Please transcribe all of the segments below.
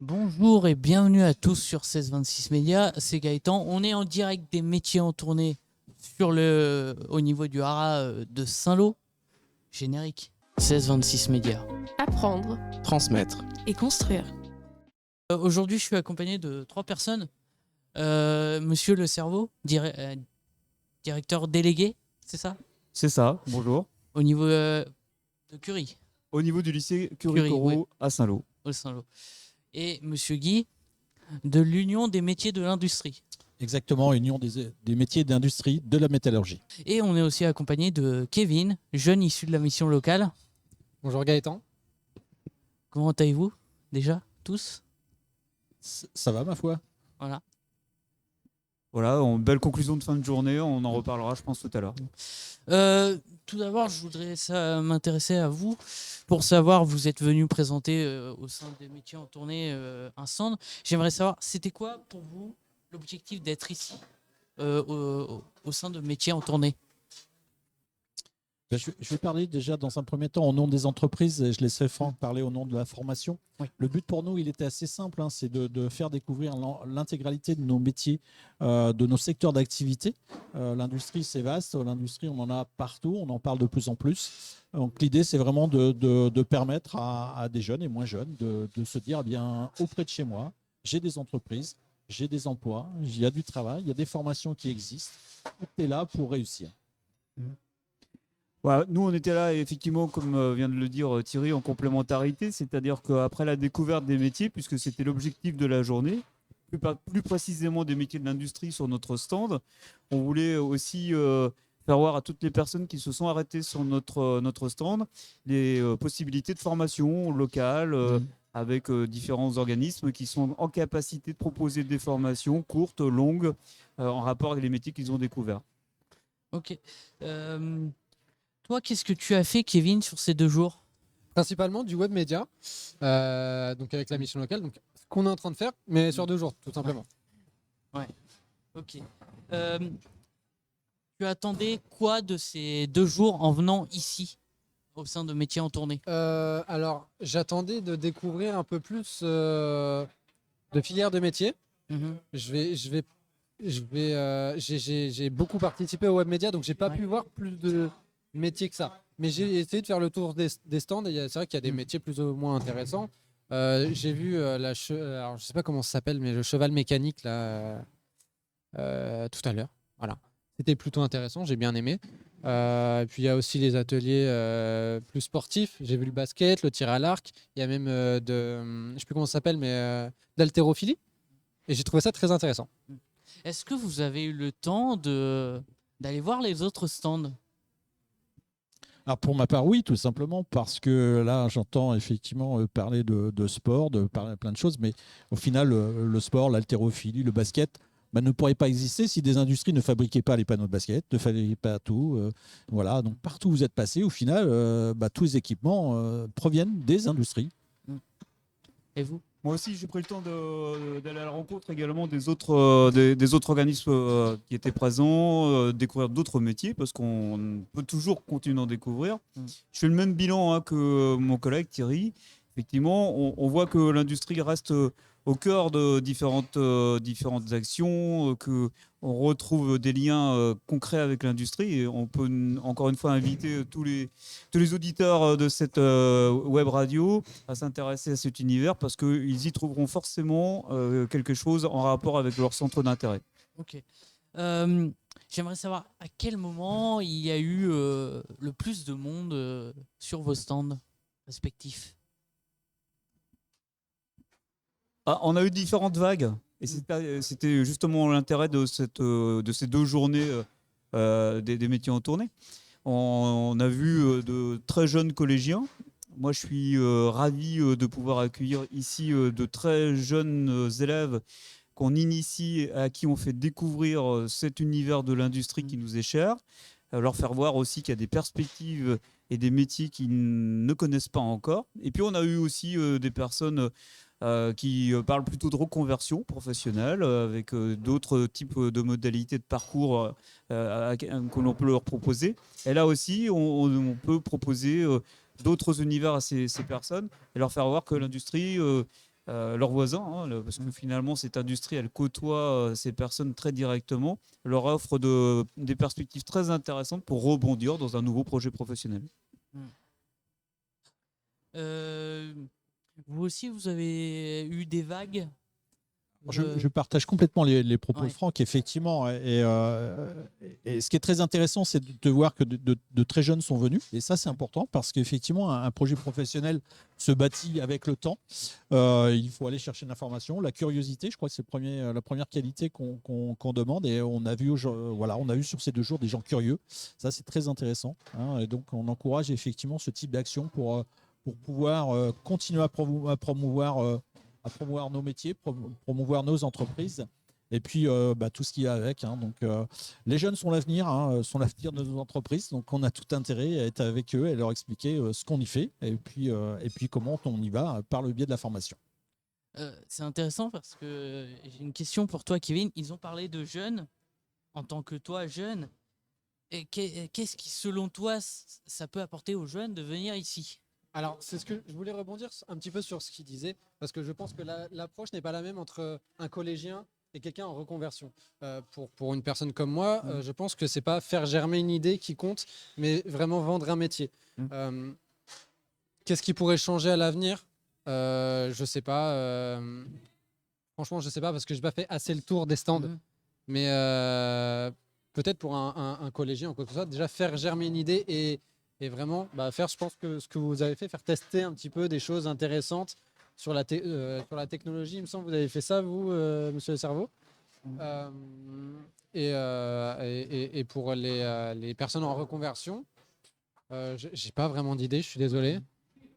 Bonjour et bienvenue à tous sur 1626 Média, c'est Gaëtan. On est en direct des métiers en tournée au niveau du haras de Saint-Lô. Générique. 1626 Média. Apprendre Transmettre. et construire. Aujourd'hui, je suis accompagné de 3 personnes. Monsieur Le Cerveau, directeur délégué, c'est ça? C'est ça, bonjour. Au niveau de Curie, Au niveau du lycée Curie, Curie-Corot ouais. à Saint-Lô. au Saint-Lô. Et Monsieur Guy, de l'Union des métiers de l'industrie. Exactement, Union des métiers d'industrie de la métallurgie. Et on est aussi accompagné de Kevin, jeune issu de la mission locale. Bonjour Gaëtan. Comment allez-vous déjà, tous? Ça va, ma foi? Voilà. Voilà, belle conclusion de fin de journée, on en reparlera je pense tout à l'heure. Tout d'abord, je voudrais m'intéresser à vous pour savoir, vous êtes venu présenter au sein des métiers en tournée un stand. J'aimerais savoir, c'était quoi pour vous l'objectif d'être ici au sein de métiers en tournée? Je vais parler déjà dans un premier temps au nom des entreprises et je laisserai Franck parler au nom de la formation. Oui. Le but pour nous, il était assez simple, c'est de faire découvrir l'intégralité de nos métiers, de nos secteurs d'activité. L'industrie, c'est vaste, l'industrie, on en a partout, on en parle de plus en plus. Donc l'idée, c'est vraiment de permettre à des jeunes et moins jeunes de se dire, eh bien, auprès de chez moi, j'ai des entreprises, j'ai des emplois, il y a du travail, il y a des formations qui existent. Tout est là pour réussir. Voilà, nous on était là effectivement comme vient de le dire Thierry en complémentarité, c'est-à-dire qu'après la découverte des métiers, puisque c'était l'objectif de la journée, plus précisément des métiers de l'industrie sur notre stand, on voulait aussi faire voir à toutes les personnes qui se sont arrêtées sur notre stand les possibilités de formation locale avec différents organismes qui sont en capacité de proposer des formations courtes, longues, en rapport avec les métiers qu'ils ont découverts. Ok. Toi, qu'est-ce que tu as fait, Kevin, sur ces 2 jours? Principalement du web média, donc avec la mission locale, donc ce qu'on est en train de faire, mais sur 2 jours, tout simplement. Ok. Tu attendais quoi de ces 2 jours en venant ici, au sein de métiers en tournée? Alors, j'attendais de découvrir un peu plus de filières de métiers. Mhm. J'ai beaucoup participé au web média, donc j'ai pas Ouais. pu voir plus de métiers que ça. Mais j'ai essayé de faire le tour des stands et c'est vrai qu'il y a des métiers plus ou moins intéressants. J'ai vu alors je sais pas comment ça s'appelle, mais le cheval mécanique là tout à l'heure. Voilà, c'était plutôt intéressant, j'ai bien aimé. Et puis il y a aussi les ateliers plus sportifs. J'ai vu le basket, le tir à l'arc. Il y a même je sais plus comment ça s'appelle, mais d'haltérophilie. Et j'ai trouvé ça très intéressant. Est-ce que vous avez eu le temps d'aller voir les autres stands? Alors pour ma part, oui, tout simplement parce que là, j'entends effectivement parler de sport, de parler de plein de choses, mais au final, le sport, l'haltérophilie, le basket ne pourrait pas exister si des industries ne fabriquaient pas les panneaux de basket, ne fabriquaient pas tout. Voilà, donc partout où vous êtes passé, au final, tous les équipements proviennent des industries. Et vous? Moi aussi, j'ai pris le temps d'aller à la rencontre également des autres organismes qui étaient présents, découvrir d'autres métiers, parce qu'on peut toujours continuer d'en découvrir. Je fais le même bilan que mon collègue Thierry. Effectivement, on voit que l'industrie reste au cœur de différentes actions, qu'on retrouve des liens concrets avec l'industrie. Et on peut encore une fois inviter tous les auditeurs de cette web radio à s'intéresser à cet univers parce qu'ils y trouveront forcément quelque chose en rapport avec leur centre d'intérêt. Ok. J'aimerais savoir à quel moment il y a eu le plus de monde sur vos stands respectifs. On a eu différentes vagues et c'était justement l'intérêt de ces 2 journées des métiers en tournée. On a vu de très jeunes collégiens. Moi, je suis ravi de pouvoir accueillir ici de très jeunes élèves qu'on initie, à qui on fait découvrir cet univers de l'industrie qui nous est cher, leur faire voir aussi qu'il y a des perspectives et des métiers qu'ils ne connaissent pas encore. Et puis, on a eu aussi des personnes qui parlent plutôt de reconversion professionnelle avec d'autres types de modalités de parcours que l'on peut leur proposer. Et là aussi, on peut proposer d'autres univers à ces personnes et leur faire voir que l'industrie leurs voisins, hein, parce que finalement cette industrie elle côtoie ces personnes très directement, leur offre des perspectives très intéressantes pour rebondir dans un nouveau projet professionnel. Euh, Vous aussi, vous avez eu des vagues? Je partage complètement les propos Ouais. de Franck, effectivement. Et ce qui est très intéressant, c'est de voir que de très jeunes sont venus. Et ça, c'est important parce qu'effectivement, un projet professionnel se bâtit avec le temps. Il faut aller chercher de l'information. La curiosité, je crois que c'est la première qualité qu'on demande. Et on a vu, voilà, on a eu sur ces 2 jours des gens curieux. Ça, c'est très intéressant, hein. Et donc, on encourage effectivement ce type d'action pour pouvoir continuer à promouvoir nos métiers, promouvoir nos entreprises et puis tout ce qu'il y a avec, hein. Donc, les jeunes sont l'avenir, hein, sont l'avenir de nos entreprises. Donc, on a tout intérêt à être avec eux et leur expliquer ce qu'on y fait et puis comment on y va par le biais de la formation. C'est intéressant parce que j'ai une question pour toi, Kevin. Ils ont parlé de jeunes en tant que toi, jeune. Et qu'est-ce qui, selon toi, ça peut apporter aux jeunes de venir ici? Alors, c'est ce que je voulais rebondir un petit peu sur ce qu'il disait, parce que je pense que l'approche n'est pas la même entre un collégien et quelqu'un en reconversion. Pour une personne comme moi, je pense que c'est pas faire germer une idée qui compte, mais vraiment vendre un métier. Qu'est-ce qui pourrait changer à l'avenir? Je sais pas. Franchement, je sais pas parce que j'ai pas fait assez le tour des stands. Mais peut-être pour un collégien ou quoi que ce soit, déjà faire germer une idée et vraiment faire, je pense que ce que vous avez fait, faire tester un petit peu des choses intéressantes sur la technologie. Il me semble que vous avez fait ça, vous, monsieur le cerveau. Et pour les personnes en reconversion, j'ai pas vraiment d'idée, je suis désolé.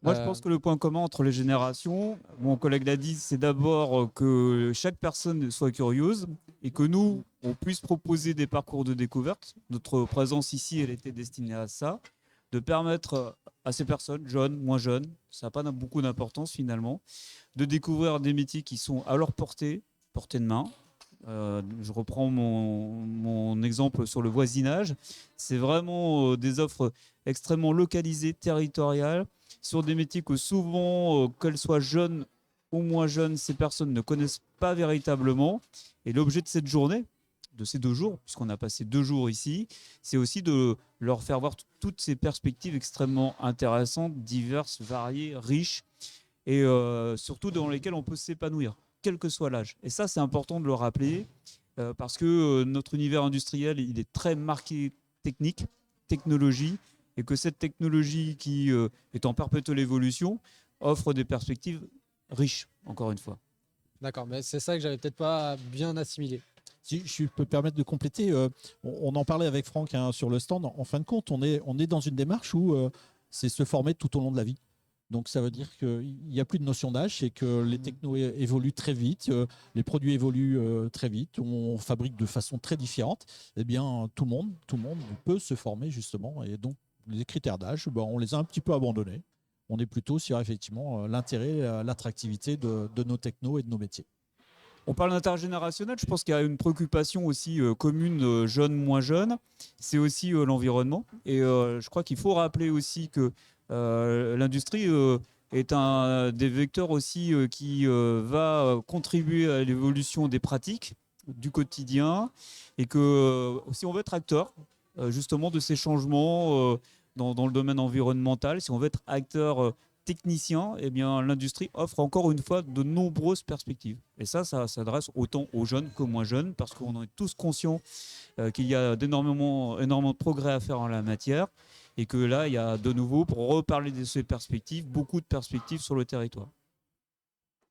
Moi, je pense que le point commun entre les générations, mon collègue l'a dit, c'est d'abord que chaque personne soit curieuse et que nous, on puisse proposer des parcours de découverte. Notre présence ici, elle était destinée à ça, de permettre à ces personnes, jeunes, moins jeunes, ça n'a pas beaucoup d'importance finalement, de découvrir des métiers qui sont à leur portée de main. Je reprends mon exemple sur le voisinage. C'est vraiment des offres extrêmement localisées, territoriales, sur des métiers que souvent, qu'elles soient jeunes ou moins jeunes, ces personnes ne connaissent pas véritablement. Et l'objet de cette journée, de ces 2 jours, puisqu'on a passé 2 jours ici, c'est aussi de leur faire voir toutes ces perspectives extrêmement intéressantes, diverses, variées, riches, et surtout dans lesquelles on peut s'épanouir, quel que soit l'âge. Et ça, c'est important de le rappeler, parce que notre univers industriel, il est très marqué technologie, et que cette technologie qui est en perpétuelle évolution offre des perspectives riches, encore une fois. D'accord, mais c'est ça que j'avais peut-être pas bien assimilé. Si je peux me permettre de compléter, on en parlait avec Franck, hein, sur le stand. En fin de compte, on est dans une démarche où c'est se former tout au long de la vie. Donc ça veut dire qu'il n'y a plus de notion d'âge, c'est que les technos évoluent très vite, les produits évoluent très vite, on fabrique de façon très différente. Eh bien, tout le monde peut se former justement. Et donc les critères d'âge, on les a un petit peu abandonnés. On est plutôt sur effectivement l'intérêt, l'attractivité de nos technos et de nos métiers. On parle d'intergénérationnel, je pense qu'il y a une préoccupation aussi commune, jeunes, moins jeunes, c'est aussi l'environnement. Et je crois qu'il faut rappeler aussi que l'industrie est un des vecteurs aussi qui va contribuer à l'évolution des pratiques du quotidien, et que si on veut être acteur justement de ces changements dans le domaine environnemental, si on veut être acteur technicien, eh bien, l'industrie offre encore une fois de nombreuses perspectives. Et ça s'adresse autant aux jeunes qu'aux moins jeunes, parce qu'on est tous conscients qu'il y a énormément de progrès à faire en la matière, et que là, il y a de nouveau, pour reparler de ces perspectives, beaucoup de perspectives sur le territoire.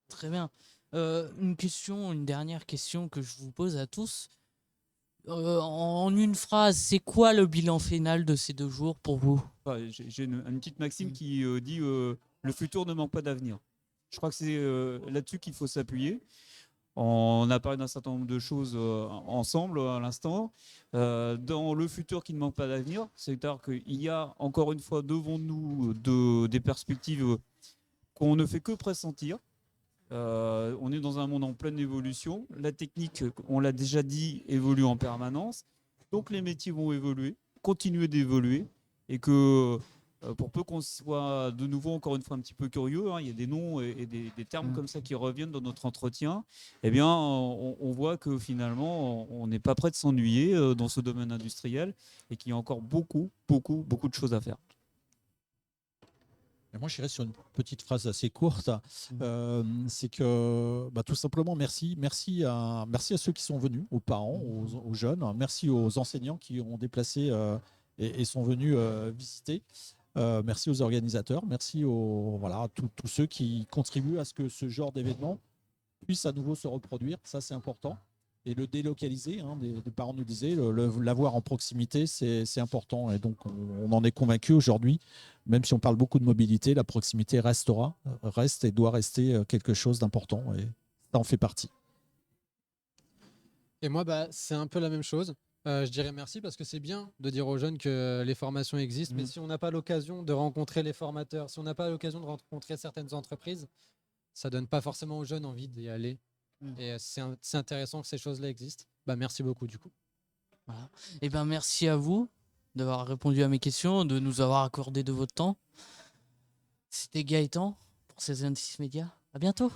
Très bien. Une dernière question que je vous pose à tous. En une phrase, c'est quoi le bilan final de ces 2 jours pour vous? J'ai une petite maxime qui dit le futur ne manque pas d'avenir. Je crois que c'est là-dessus qu'il faut s'appuyer. On a parlé d'un certain nombre de choses ensemble à l'instant. Dans le futur qui ne manque pas d'avenir, c'est-à-dire qu'il y a encore une fois devant nous des perspectives qu'on ne fait que pressentir. On est dans un monde en pleine évolution. La technique, on l'a déjà dit, évolue en permanence. Donc les métiers vont évoluer, continuer d'évoluer, et que pour peu qu'on soit de nouveau encore une fois un petit peu curieux, hein, il y a des noms et des termes comme ça qui reviennent dans notre entretien, eh bien on voit que finalement on n'est pas prêt de s'ennuyer dans ce domaine industriel et qu'il y a encore beaucoup de choses à faire. Et moi, j'irais sur une petite phrase assez courte. C'est que tout simplement, merci à ceux qui sont venus, aux parents, aux jeunes, merci aux enseignants qui ont déplacé et sont venus visiter. Merci aux organisateurs, merci à tous ceux qui contribuent à ce que ce genre d'événement puisse à nouveau se reproduire. Ça, c'est important. Et le délocaliser, des parents nous disaient, l'avoir en proximité, c'est important. Et donc, on en est convaincu aujourd'hui, même si on parle beaucoup de mobilité, la proximité reste et doit rester quelque chose d'important. Et ça en fait partie. Et moi, c'est un peu la même chose. Je dirais merci parce que c'est bien de dire aux jeunes que les formations existent, mais si on n'a pas l'occasion de rencontrer les formateurs, si on n'a pas l'occasion de rencontrer certaines entreprises, ça donne pas forcément aux jeunes envie d'y aller. Et c'est intéressant que ces choses-là existent. Merci beaucoup du coup. Voilà. Et merci à vous d'avoir répondu à mes questions, de nous avoir accordé de votre temps. C'était Gaëtan pour ces 26 médias. À bientôt.